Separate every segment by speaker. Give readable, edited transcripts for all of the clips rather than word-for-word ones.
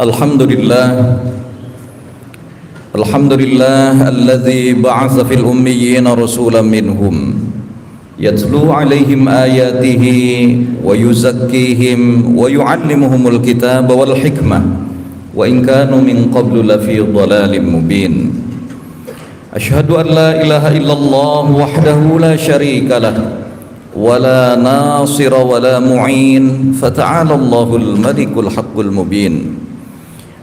Speaker 1: Alhamdulillah alladzi ba'atsa fil ummiyina rasulan minhum yatlu 'alaihim ayatihi wa yuzakkihim wa yu'allimuhumul kitaba wal hikmah wa in kanu min qablu lafi dhalalin mubin. Asyhadu an la ilaha illallah wahdahu la syarika lah wa la nasira wa la mu'in fata'ala Allahul malikul haqqul mubin.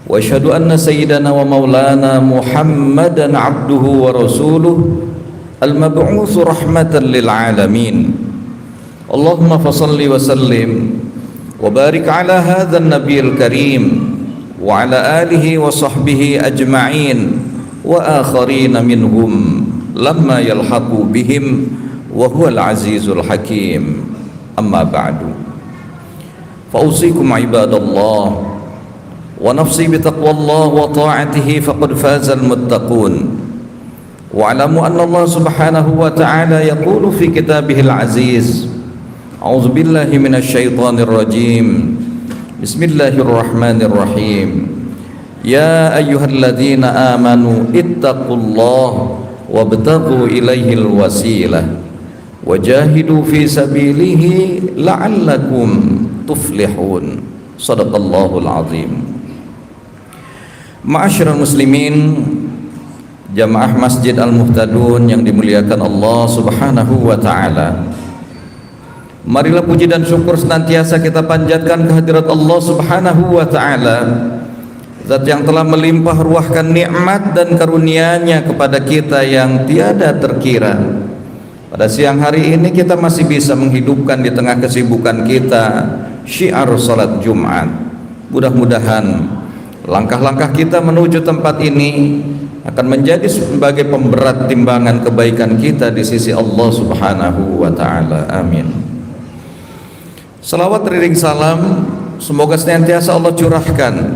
Speaker 1: Wa asyhadu anna sayyidana wa maulana Muhammadan abduhu wa rasuluh al-mab'utsu rahmatan lil alamin. Allahumma fassalli wa sallim wa barik ala hadzal nabiyil karim wa ala alihi wa sahbihi ajma'in wa akharina minhum lamma yalhaqu bihim wa huwal azizul hakim. Amma ba'du. Fa usikum ibadallah wa nafsi bitaqwallah wa ta'atihi faqad fazal muttaqun. Wa alamu anna Allah subhanahu wa ta'ala yaqulu fi kitabihil aziz, a'udzu billahi minasy syaithanir rajim, bismillahirrahmanirrahim, ya ayyuhalladzina amanu ittaqullaha wabtaghu ilaihil wasilah wajahidu fi sabilihi la'allakum tuflihun. Shadaqallahul azim. Ma'asyiral muslimin, jamaah Masjid Al-Muhtadun yang dimuliakan Allah subhanahu wa ta'ala, marilah puji dan syukur senantiasa kita panjatkan kehadirat Allah subhanahu wa ta'ala, Zat yang telah melimpah ruahkan nikmat dan karunia-Nya kepada kita yang tiada terkira. Pada siang hari ini kita masih bisa menghidupkan di tengah kesibukan kita syiar salat Jumat. Mudah-mudahan langkah-langkah kita menuju tempat ini akan menjadi sebagai pemberat timbangan kebaikan kita di sisi Allah subhanahu wa ta'ala. Amin. Salawat riring salam semoga senantiasa Allah curahkan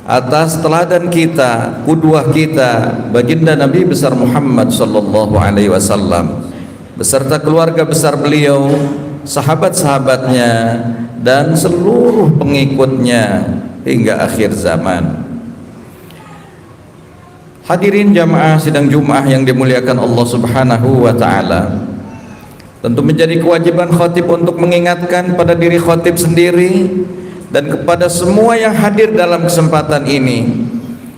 Speaker 1: atas teladan kita, qudwah kita, baginda Nabi besar Muhammad sallallahu alaihi wasallam beserta keluarga besar beliau, sahabat-sahabatnya dan seluruh pengikutnya hingga akhir zaman. Hadirin jamaah sidang Jumat yang dimuliakan Allah subhanahu wa ta'ala, tentu menjadi kewajiban khatib untuk mengingatkan pada diri khatib sendiri dan kepada semua yang hadir dalam kesempatan ini,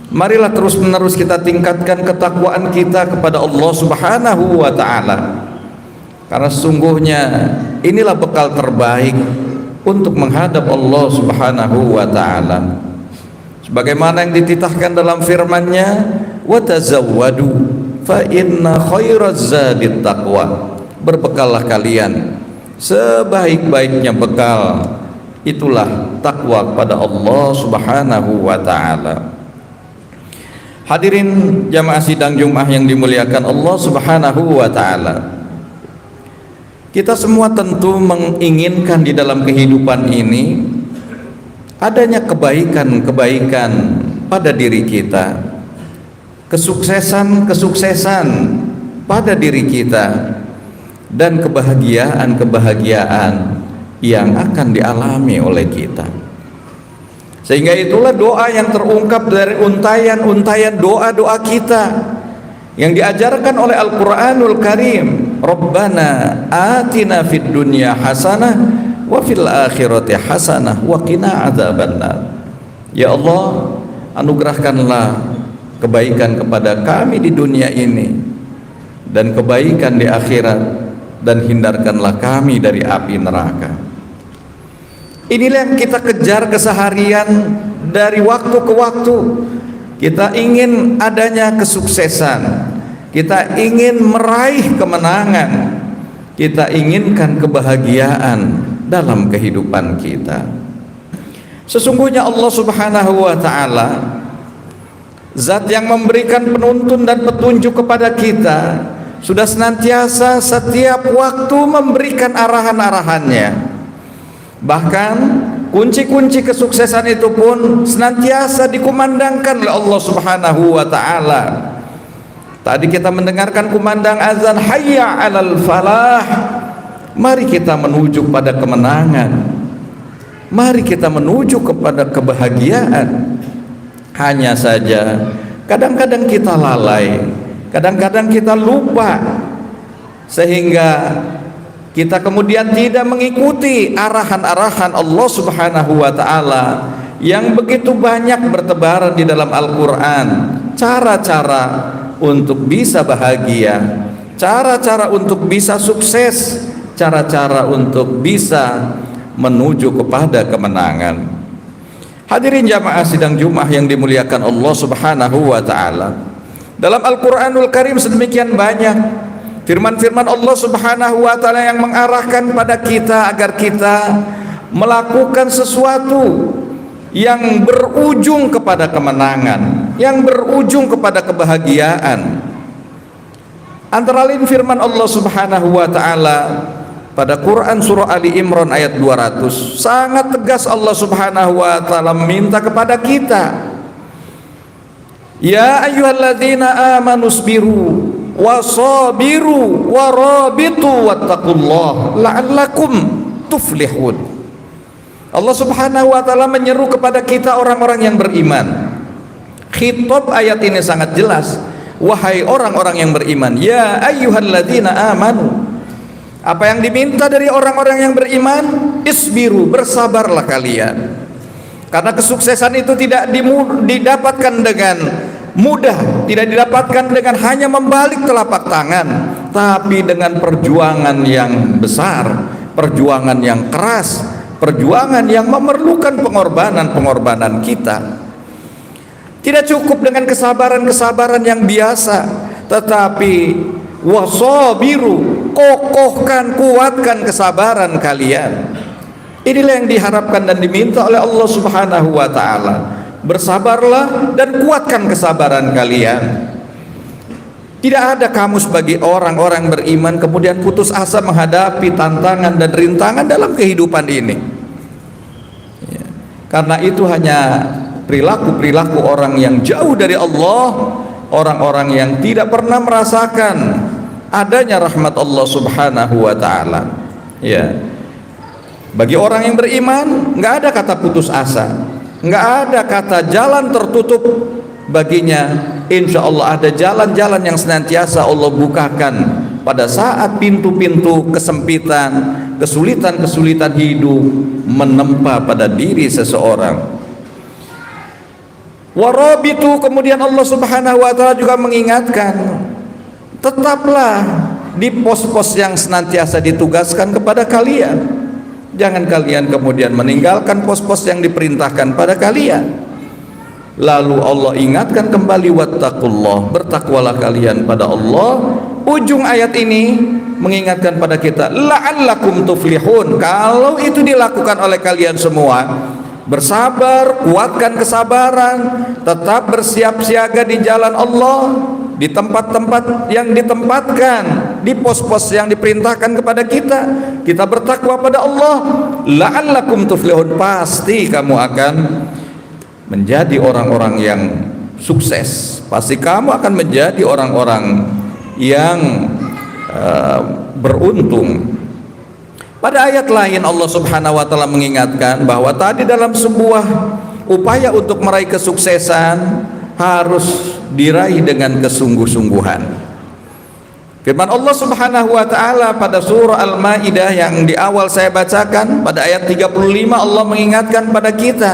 Speaker 1: marilah terus menerus kita tingkatkan ketakwaan kita kepada Allah subhanahu wa ta'ala, karena sesungguhnya inilah bekal terbaik untuk menghadap Allah subhanahu wa ta'ala. Sebagaimana yang dititahkan dalam firman-Nya, wa tazawwadu fa inna khairaz zadit taqwa, berbekallah kalian, sebaik-baiknya bekal itulah takwa kepada Allah subhanahu wa ta'ala. Hadirin jamaah sidang Jumat yang dimuliakan Allah subhanahu wa ta'ala, kita semua tentu menginginkan di dalam kehidupan ini adanya kebaikan-kebaikan pada diri kita, kesuksesan-kesuksesan pada diri kita, dan kebahagiaan-kebahagiaan yang akan dialami oleh kita. Sehingga itulah doa yang terungkap dari untayan-untayan doa-doa kita yang diajarkan oleh Al-Quranul Karim. Rabbana atina fid dunya hasanah wa fil akhirati hasanah wa qina adzabannar. Ya Allah, anugerahkanlah kebaikan kepada kami di dunia ini dan kebaikan di akhirat, dan hindarkanlah kami dari api neraka. Inilah yang kita kejar keseharian dari waktu ke waktu. Kita ingin adanya kesuksesan, kita ingin meraih kemenangan, kita inginkan kebahagiaan dalam kehidupan kita. Sesungguhnya Allah subhanahu wa ta'ala Zat yang memberikan penuntun dan petunjuk kepada kita, sudah senantiasa setiap waktu memberikan arahan-arahannya. Bahkan kunci-kunci kesuksesan itu pun senantiasa dikumandangkan oleh Allah subhanahu wa ta'ala. Tadi kita mendengarkan kumandang azan, hayya 'alal falah. Mari kita menuju pada kemenangan, mari kita menuju kepada kebahagiaan, Hanya saja kadang-kadang kita lalai, kadang-kadang kita lupa, sehingga kita kemudian tidak mengikuti arahan-arahan Allah Subhanahu wa Ta'ala yang begitu banyak bertebaran di dalam Al-Quran. Cara-cara untuk bisa bahagia, cara-cara untuk bisa sukses, cara-cara untuk bisa menuju kepada kemenangan. Hadirin jamaah sidang Jumat yang dimuliakan Allah Subhanahu wa Ta'ala, dalam Al-Quranul Karim sedemikian banyak firman-firman Allah Subhanahu wa Ta'ala yang mengarahkan pada kita agar kita melakukan sesuatu yang berujung kepada kemenangan, yang berujung kepada kebahagiaan. Antara lain firman Allah Subhanahu wa Ta'ala pada Quran surah Ali Imran ayat 200, sangat tegas Allah Subhanahu wa Ta'ala meminta kepada kita, ya ayyuhalladzina amanu sabiru wasabiru warabitu wattaqullah la'allakum tuflihun. Allah Subhanahu wa Ta'ala menyeru kepada kita orang-orang yang beriman. Khitab ayat ini sangat jelas, wahai orang-orang yang beriman, ya ayyuhalladzina amanu. Apa yang diminta dari orang-orang yang beriman? Isbiru, bersabarlah kalian. Karena kesuksesan itu tidak didapatkan dengan mudah, tidak didapatkan dengan hanya membalik telapak tangan, tapi dengan perjuangan yang besar, perjuangan yang keras, perjuangan yang memerlukan pengorbanan kita. Tidak cukup dengan kesabaran-kesabaran yang biasa, tetapi wasabiru, kokohkan, kuatkan kesabaran kalian. Inilah yang diharapkan dan diminta oleh Allah Subhanahu wa Ta'ala. Bersabarlah dan kuatkan kesabaran kalian. Tidak ada kamu sebagai orang-orang beriman kemudian putus asa menghadapi tantangan dan rintangan dalam kehidupan ini ya. Karena itu hanya perilaku-perilaku orang yang jauh dari Allah, orang-orang yang tidak pernah merasakan adanya rahmat Allah Subhanahu wa Ta'ala ya. Bagi orang yang beriman nggak ada kata putus asa, nggak ada kata jalan tertutup baginya. Insya Allah ada jalan-jalan yang senantiasa Allah bukakan pada saat pintu-pintu kesempitan, kesulitan-kesulitan hidup menempa pada diri seseorang. Warabitu, kemudian Allah Subhanahu wa Ta'ala juga mengingatkan, tetaplah di pos-pos yang senantiasa ditugaskan kepada kalian. Jangan kalian kemudian meninggalkan pos-pos yang diperintahkan pada kalian. Lalu Allah ingatkan kembali, wattaqullah, bertakwalah kalian pada Allah. Ujung ayat ini mengingatkan pada kita, la'allakum tuflihun. Kalau itu dilakukan oleh kalian semua, bersabar, kuatkan kesabaran, tetap bersiap siaga di jalan Allah, di tempat-tempat yang ditempatkan, di pos-pos yang diperintahkan kepada kita, kita bertakwa pada Allah, la'allakum tuflihun, pasti kamu akan menjadi orang-orang yang sukses, pasti kamu akan menjadi orang-orang yang beruntung. Pada ayat lain Allah Subhanahu wa Ta'ala mengingatkan bahwa tadi dalam sebuah upaya untuk meraih kesuksesan harus diraih dengan kesungguh-sungguhan. Firman Allah Subhanahu wa Ta'ala pada surah Al-Maidah yang di awal saya bacakan pada ayat 35, Allah mengingatkan pada kita,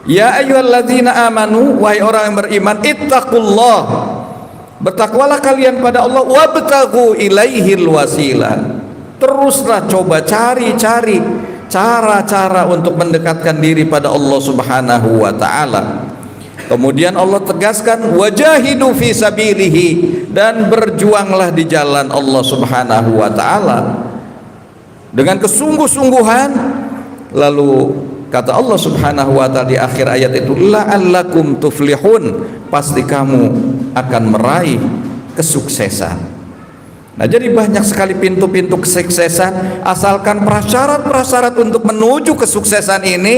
Speaker 1: ya ayyuhalladzina amanu, wahai orang yang beriman, ittaqullah, bertakwalah kalian pada Allah, wabtaghu ilaihil wasilah, teruslah coba cari-cari cara-cara untuk mendekatkan diri pada Allah Subhanahu wa Ta'ala. Kemudian Allah tegaskan, wajahidu fi sabilihi, dan berjuanglah di jalan Allah Subhanahu wa Ta'ala dengan kesungguh-sungguhan. Lalu kata Allah Subhanahu wa Ta'ala di akhir ayat itu, la'allakum tuflihun, pasti kamu akan meraih kesuksesan. Nah, jadi banyak sekali pintu-pintu kesuksesan, asalkan prasyarat-prasyarat untuk menuju kesuksesan ini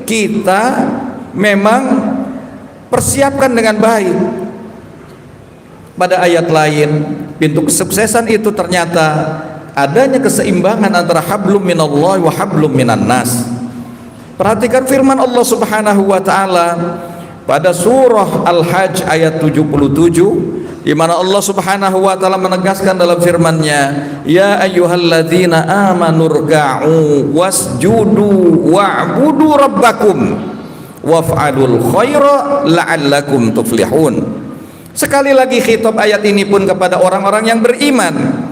Speaker 1: kita memang persiapkan dengan baik. Pada ayat lain, pintu kesuksesan itu ternyata adanya keseimbangan antara hablum minallah wa hablum minan nas. Perhatikan firman Allah Subhanahu wa Ta'ala pada surah Al-Hajj ayat 77, di mana Allah Subhanahu wa taala menegaskan dalam firman-Nya, ya ayyuhalladzina amanu ruk'u wasjudu wa'budu rabbakum waf'alul khaira la'allakum tuflihun. Sekali lagi khitab ayat ini pun kepada orang-orang yang beriman.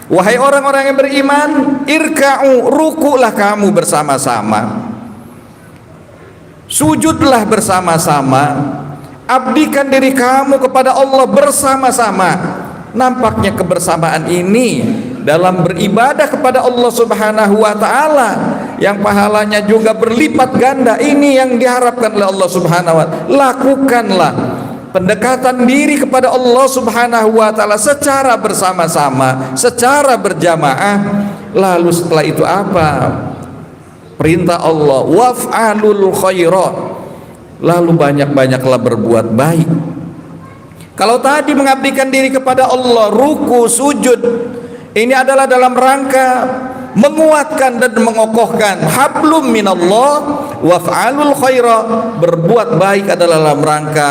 Speaker 1: Wahai orang-orang yang beriman, irka'u, rukulah kamu bersama-sama, sujudlah bersama-sama, abdikan diri kamu kepada Allah bersama-sama. Nampaknya kebersamaan ini dalam beribadah kepada Allah Subhanahu wa taala yang pahalanya juga berlipat ganda, ini yang diharapkan oleh Allah Subhanahu wa taala. Lakukanlah pendekatan diri kepada Allah Subhanahu wa taala secara bersama-sama, secara berjamaah. Lalu setelah itu apa? Perintah Allah, waf'alul khairat, lalu banyak-banyaklah berbuat baik. Kalau tadi mengabdikan diri kepada Allah, ruku, sujud, ini adalah dalam rangka menguatkan dan mengokohkan hablum minallah, waf'alul khairat, berbuat baik adalah dalam rangka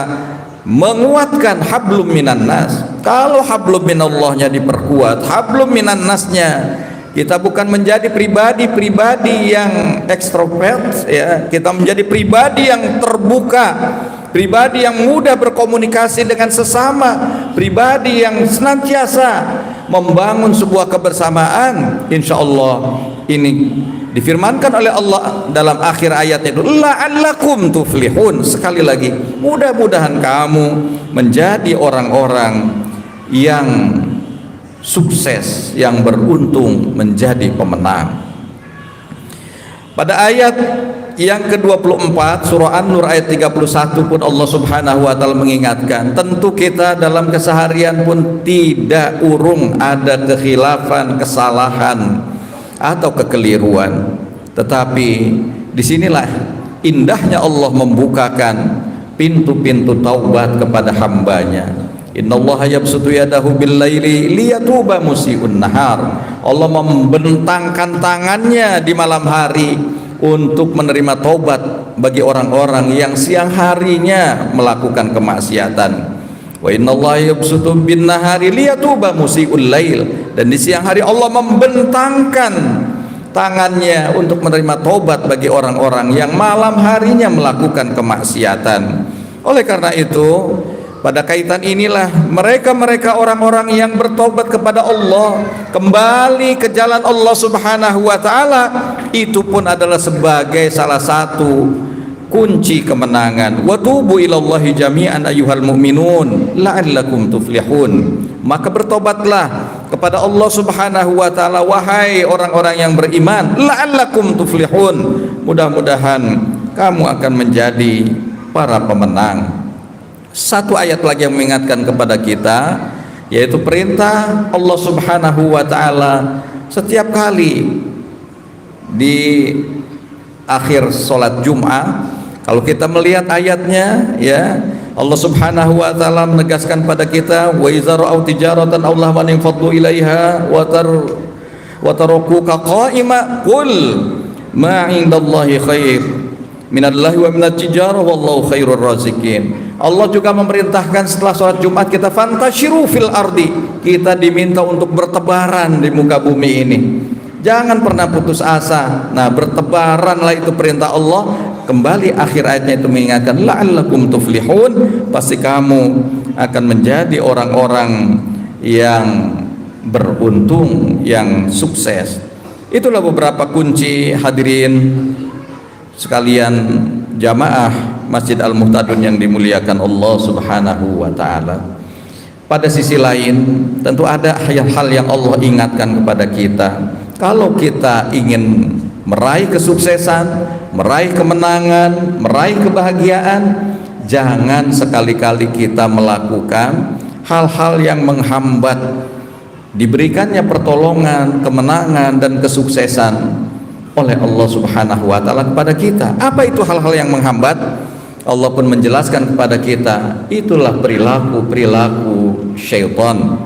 Speaker 1: menguatkan hablum minan nas. Kalau hablum minallahnya diperkuat, hablum minan nasnya, kita bukan menjadi pribadi-pribadi yang ekstrovert, ya, kita menjadi pribadi yang terbuka, pribadi yang mudah berkomunikasi dengan sesama, pribadi yang senantiasa membangun sebuah kebersamaan. Insya Allah ini difirmankan oleh Allah dalam akhir ayatnya itu, la'allakum tuflihun. Sekali lagi, mudah-mudahan kamu menjadi orang-orang yang sukses, yang beruntung, menjadi pemenang. Pada ayat yang ke-24 surah An-Nur ayat 31 pun Allah Subhanahu wa taala mengingatkan, tentu kita dalam keseharian pun tidak urung ada kekhilafan, kesalahan atau kekeliruan, tetapi disinilah indahnya Allah membukakan pintu-pintu taubat kepada hambanya. Innallaha yabsutu yadahu bil laili liyatuba musii'un nahar. Allah membentangkan tangannya di malam hari untuk menerima taubat bagi orang-orang yang siang harinya melakukan kemaksiatan. Wa innallaha yabsutu bin nahari liyatuba musii'ul lail. Dan di siang hari Allah membentangkan tangannya untuk menerima taubat bagi orang-orang yang malam harinya melakukan kemaksiatan. Oleh karena itu, pada kaitan inilah mereka orang-orang yang bertobat kepada Allah, kembali ke jalan Allah Subhanahu wa taala, itu pun adalah sebagai salah satu kunci kemenangan. Wa tubu ilallahi jami'an ayyuhal mu'minun la'allakum tuflihun. Maka bertobatlah kepada Allah Subhanahu wa taala, wahai orang-orang yang beriman, la'allakum tuflihun. Mudah-mudahan kamu akan menjadi para pemenang. Satu ayat lagi yang mengingatkan kepada kita, yaitu perintah Allah Subhanahu wa taala setiap kali di akhir sholat Jum'ah. Kalau kita melihat ayatnya, ya, Allah Subhanahu wa taala menegaskan pada kita, wa idza ra'au tijaratan aw lahwan infaddu ilaiha wa tarakuka qa'ima qul ma 'indallahi khair minallahi wa minat tijarah wallahu khairur raziqin. Allah juga memerintahkan setelah sholat Jumat kita fantashiru fil ardi, kita diminta untuk bertebaran di muka bumi ini. Jangan pernah putus asa. Nah, bertebaranlah, itu perintah Allah. Kembali akhir ayatnya itu mengingatkan la'allakum tuflihun, pasti kamu akan menjadi orang-orang yang beruntung, yang sukses. Itulah beberapa kunci, hadirin sekalian jamaah Masjid Al-Muhtadun yang dimuliakan Allah Subhanahu wa taala. Pada sisi lain, tentu ada hal-hal yang Allah ingatkan kepada kita. Kalau kita ingin meraih kesuksesan, meraih kemenangan, meraih kebahagiaan, jangan sekali-kali kita melakukan hal-hal yang menghambat diberikannya pertolongan, kemenangan dan kesuksesan oleh Allah Subhanahu wa taala kepada kita. Apa itu hal-hal yang menghambat? Allah pun menjelaskan kepada kita, itulah perilaku syaitan.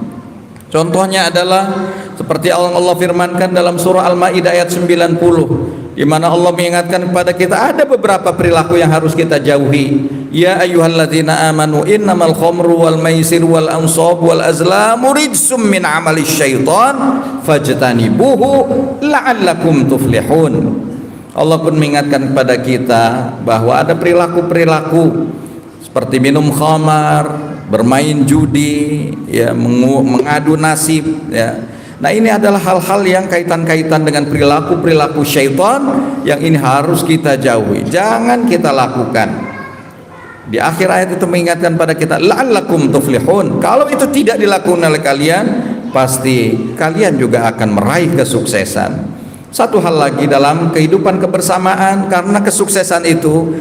Speaker 1: Contohnya adalah seperti Allah firmankan dalam surah Al-Maidah ayat 90, di mana Allah mengingatkan kepada kita ada beberapa perilaku yang harus kita jauhi. Ya ayyuhalladzina amanu innamal khamru wal maisir wal ansab wal azlamu rijsum min amali syaitan fajtanibuhu la'allakum tuflihun. Allah pun mengingatkan kepada kita bahwa ada perilaku-perilaku seperti minum khamar, bermain judi, ya, mengadu nasib, ya. Nah, ini adalah hal-hal yang kaitan-kaitan dengan perilaku-perilaku syaitan yang ini harus kita jauhi, jangan kita lakukan. Di akhir ayat itu mengingatkan pada kita la'allakum tuflihun. Kalau itu tidak dilakukan oleh kalian, pasti kalian juga akan meraih kesuksesan. Satu hal lagi dalam kehidupan kebersamaan, karena kesuksesan itu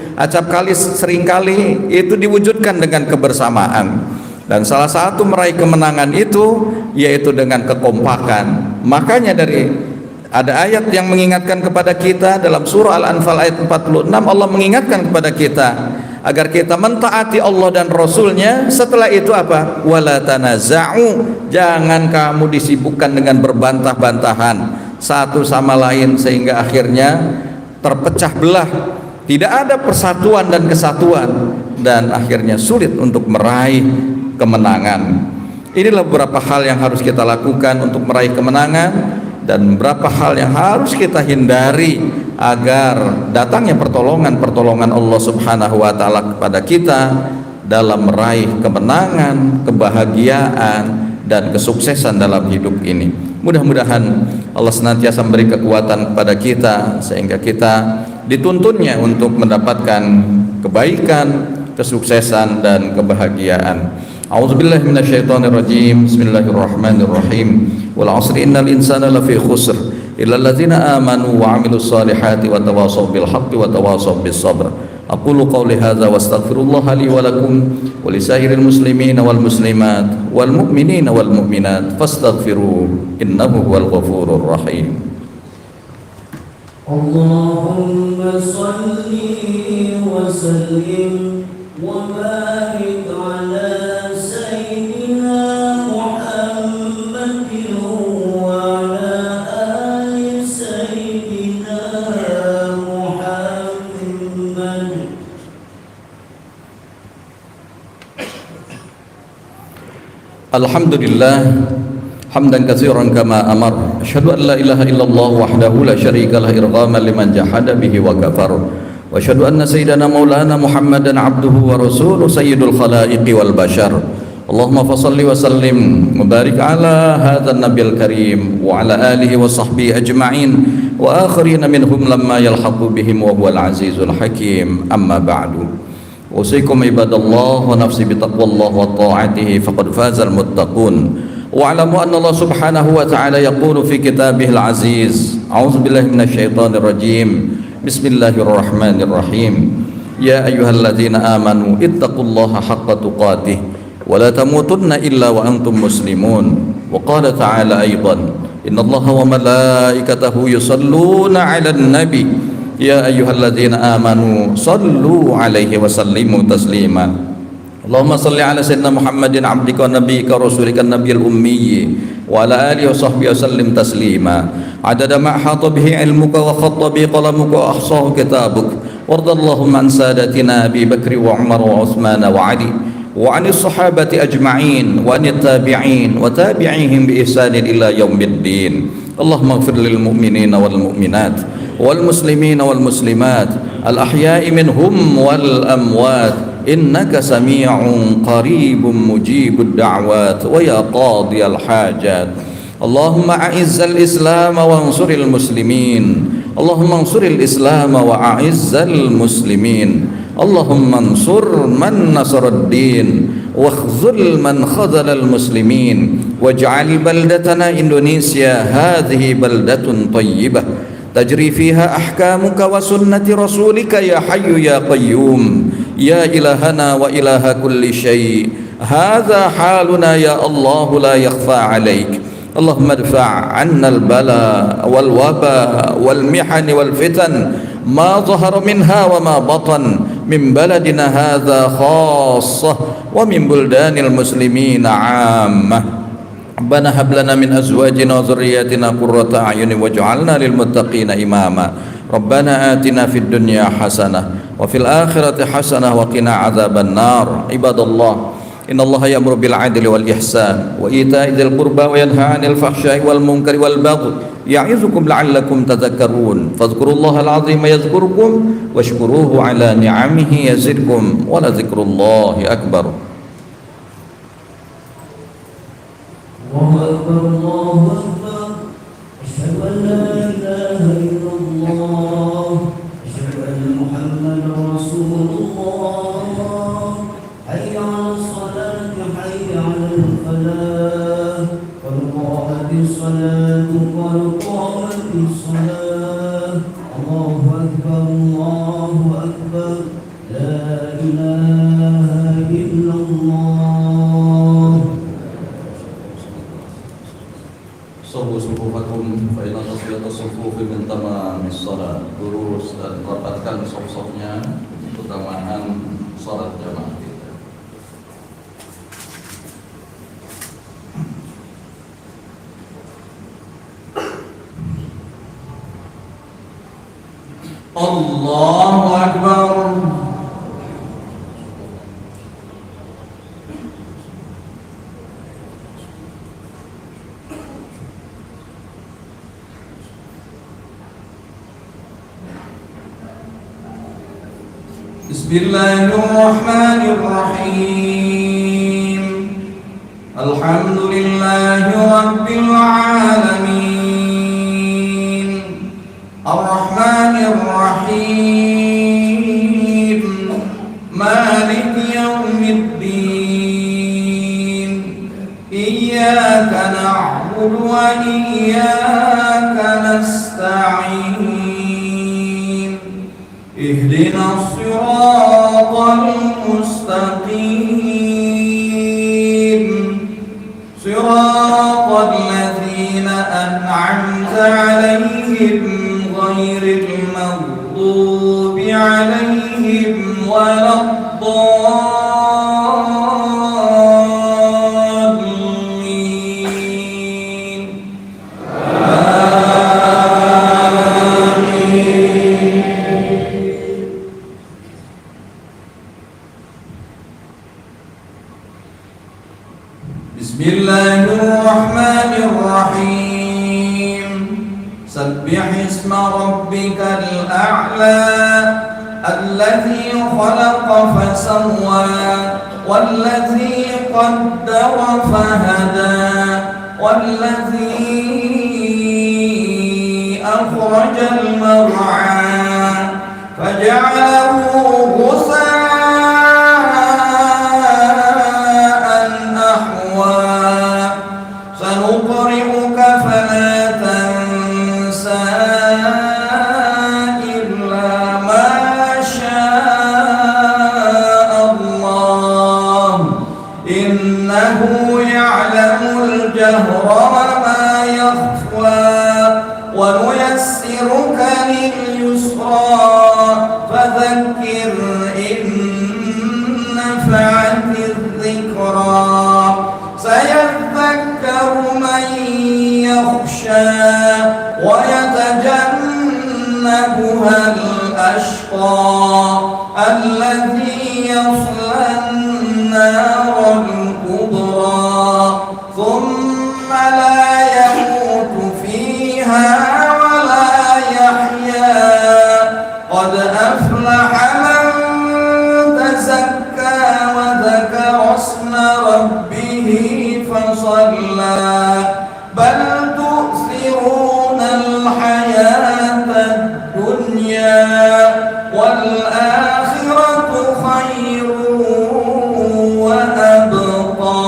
Speaker 1: seringkali itu diwujudkan dengan kebersamaan. Dan salah satu meraih kemenangan itu yaitu dengan kekompakan. Makanya ada ayat yang mengingatkan kepada kita dalam surah Al-Anfal ayat 46, Allah mengingatkan kepada kita agar kita mentaati Allah dan Rasulnya. Setelah itu apa? Wala tanaza'u, jangan kamu disibukkan dengan berbantah-bantahan satu sama lain sehingga akhirnya terpecah belah, tidak ada persatuan dan kesatuan, dan akhirnya sulit untuk meraih kemenangan. Inilah beberapa hal yang harus kita lakukan untuk meraih kemenangan, dan beberapa hal yang harus kita hindari agar datangnya pertolongan Allah Subhanahu wa taala kepada kita dalam meraih kemenangan, kebahagiaan dan kesuksesan dalam hidup ini. Mudah-mudahan Allah senantiasa memberi kekuatan kepada kita sehingga kita dituntunnya untuk mendapatkan kebaikan, kesuksesan dan kebahagiaan. A'udzubillahi minasyaitonirrajim. Bismillahirrahmanirrahim. Wal 'asri innal insana lafi khusr illa alladzina amanu wa 'amilus solihati wa tawassaw bil haqqi wa tawassaw bis sabr. Aqulu qawli hadza wa astaghfirullaha li wa lakum wa lisairil muslimina wal muslimat wal mu'minina wal mu'minat fastaghfiruhu innahu huwal ghafurur rahim.
Speaker 2: Allahumma salli wa sallim wa barik ala
Speaker 1: Alhamdulillah hamdan katsiran kama amar. Asyhadu an la ilaha illallah wahdahu la syarikalah irghaman liman jahada bihi wa kafar. Wa asyhadu anna sayyidana maulana Muhammadan abduhu wa rasuluhu sayyidul khalaiqi wal bashar. Allahumma fassalli wa sallim wa barik ala hadzal nabiyil karim wa ala alihi wa sahbihi ajma'in wa akharina minhum lamma yalhaqu bihim wa huwal azizul hakim. Amma ba'du. Usikum ibadallah wa nafsi bitaqwallah wa ta'atihi faqad fazal muttaqun. Wa'lamu anna Allah subhanahu wa ta'ala yaqulu fi kitabihil aziz. A'udzu billahi minasyaitonir rajim. Bismillahirrahmanirrahim. Ya ayyuhalladzina amanu ittaqullaha haqqa tuqatih wa la tamutunna illa wa antum muslimun. Wa qala ta'ala aidan innallaha wa malaikatahu yusalluna 'alan nabi. Ya ayyuhalladzina amanu sallu alaihi wa sallimu taslima. Allahumma salli ala sayyidina Muhammadin abdika wa nabiyyika rasulika nabiyil ummi wa ala alihi wa sahbihi wa sallim taslima. Adada ma ahata bihi ilmuka wa khatta bi qalamuka wa ahsahu kitabuk. Wardallahumma an sadatina Abi Bakri wa Umar wa Uthman wa Ali wa anis sahabati ajma'in wa anit tabi'in wa tabi'ihim bi ihsanin ila yaumiddin. Allahumma ighfir lil mu'minina wal mu'minat wal muslimina wal muslimat al ahya'i minhum wal amwat innaka sami'un qaribun mujibud da'wat wa ya qadiyal hajat. Allahumma a'izzal islam wa ansuril muslimin. Allahumma ansuril islam wa a'izzal muslimin. Allahumma ansur man nasarad din واخذل من خذل المسلمين واجعل بلدتنا إندونيسيا هذه بلدة طيبة تجري فيها أحكامك وسنة رسولك يا حي يا قيوم يا إلهنا وإله كل شيء. هذا حالنا يا الله لا يخفى عليك. اللهم ادفع عنا البلاء والوباء والمحن والفتن ما ظهر منها وما بطن من بلدنا هذا خاصة ومن بلدان المسلمين عامة. ربنا هب لنا من أزواجنا وذرياتنا قرة أعين واجعلنا للمتقين إماما. Rabbana atina fid dunya hasanah wa fil akhirati hasanah wa qina adzaban nar. Ibadallah, innallaha ya'muru bil 'adli wal ihsan wa ita'i dzil qurba wa yanha 'anil fahsya'i wal munkari wal baghi ya'izukum la'allakum tadhakkarun. Fadhkurullaha al-'azima yadhkurkum washkuruhu 'ala ni'amihi yazidkum wa la dzikrullahi akbar.
Speaker 2: الله أكبر الله أكبر أشهد أن لا إله إلا الله أشهد أن محمدا رسول الله حي على الصلاة حي على الفلاح قد قامت الصلاة قد قامت الصلاة الله أكبر الله أكبر لا إله إلا الله.
Speaker 1: Sawu sufufakum fa inna tasfiyata sufufi min tamamis salat. Lurus dan rapatkan saf-safnya, keutamaan salat jamaah kita. Allahu Akbar. Bismillahirrahmanirrahim. Alhamdulillahi rabbil alamin. Ar-Rahmanir Rahim. Maliki yaumiddin. Iyyaka na'budu wa iyyaka nasta'in. Ihdinas siratal mustaqim. Siratal ladzina an'amta 'alaihim ghairil maghdubi 'alaihim waladdallin. Bismillahirrahmanirrahim. Sabbih isma rabbikal a'la alladzi khalaqa fasawwa walladzi qaddara fahada walladzi akhrajal mar'a faja'alahu ghusaan ahwa. Sanuqri'uka fala tansa illa ma syaa Allah innahu ya'lamul jahra wa ma yakhfa wa nuyassiruka lil yusra fadhakkir in nafa'atiz dhikra. Sayadhakkaru man yakhsha wa yatajannabuhal ashqa alladhi yaslan naral kubra thumma la yamutu fiha wa la yahya. Qad aflaha man tazakka wa dhakara isma rabbih fasalla bal tu'thirunal hayatad dunya wal akhiratu khairun wa abqa.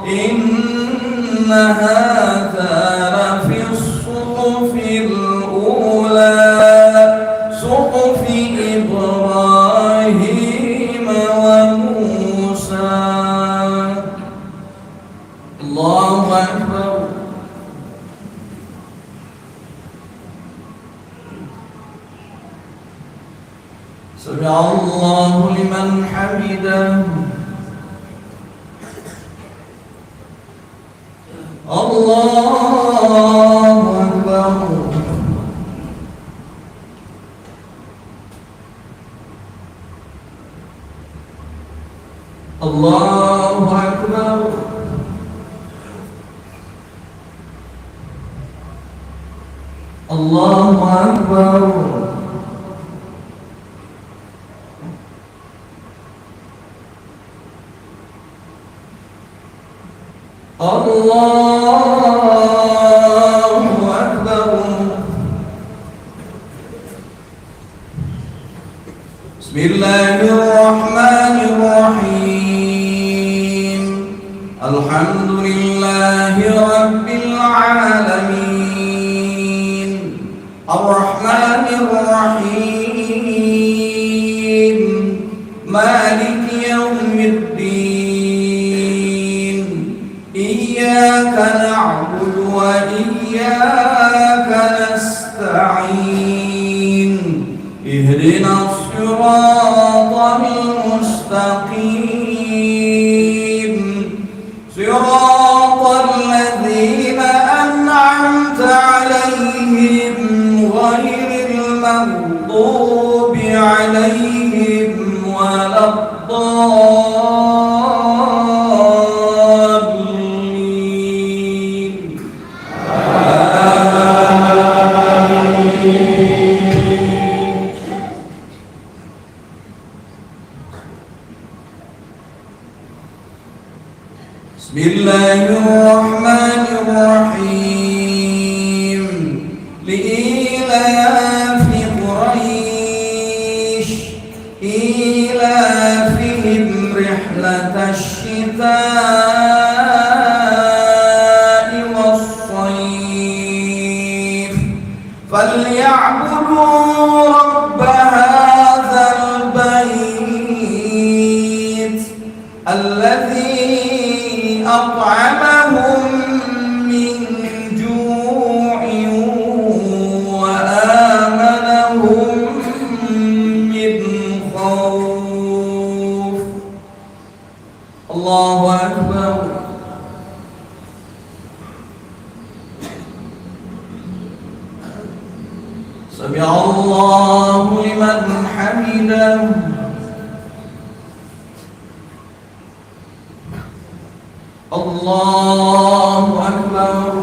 Speaker 1: Inna hadha lafis suhufil ula suhufi Ibrahim wa Musa. Allahu Akbar. Sami'allahu liman hamidah. Allahu Akbar.
Speaker 2: الله أكبر. الله أكبر. بسم الله الرحمن الرحيم. الحمد لله رب العالمين الرحمن الرحيم مالك يوم الدين إياك نعبد وإياك نستعين اهدنا الصراط المستقيم صراط الذين أنعمت عليهم غير المغضوب عليهم ولا الضالين. بسم الله الرحمن الرحيم. لإيلاف قريش إيلافهم رحلة الشتاء والصيف فليعبدوا رب هذا البيت الذي أطعمهم من جوع وآمنهم من خوف. الله أكبر. سمع الله لمن حمده. الله أكبر.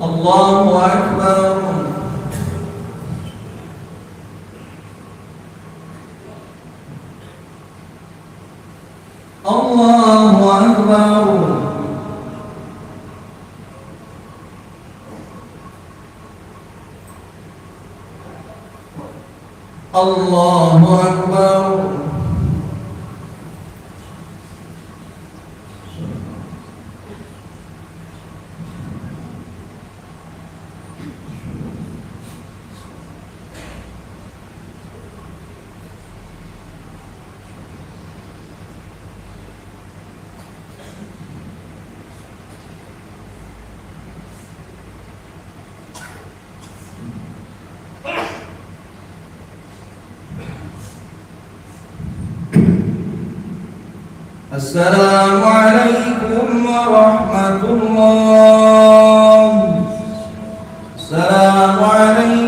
Speaker 2: الله أكبر. الله أكبر. الله أكبر. السلام عليكم ورحمة الله. السلام عليكم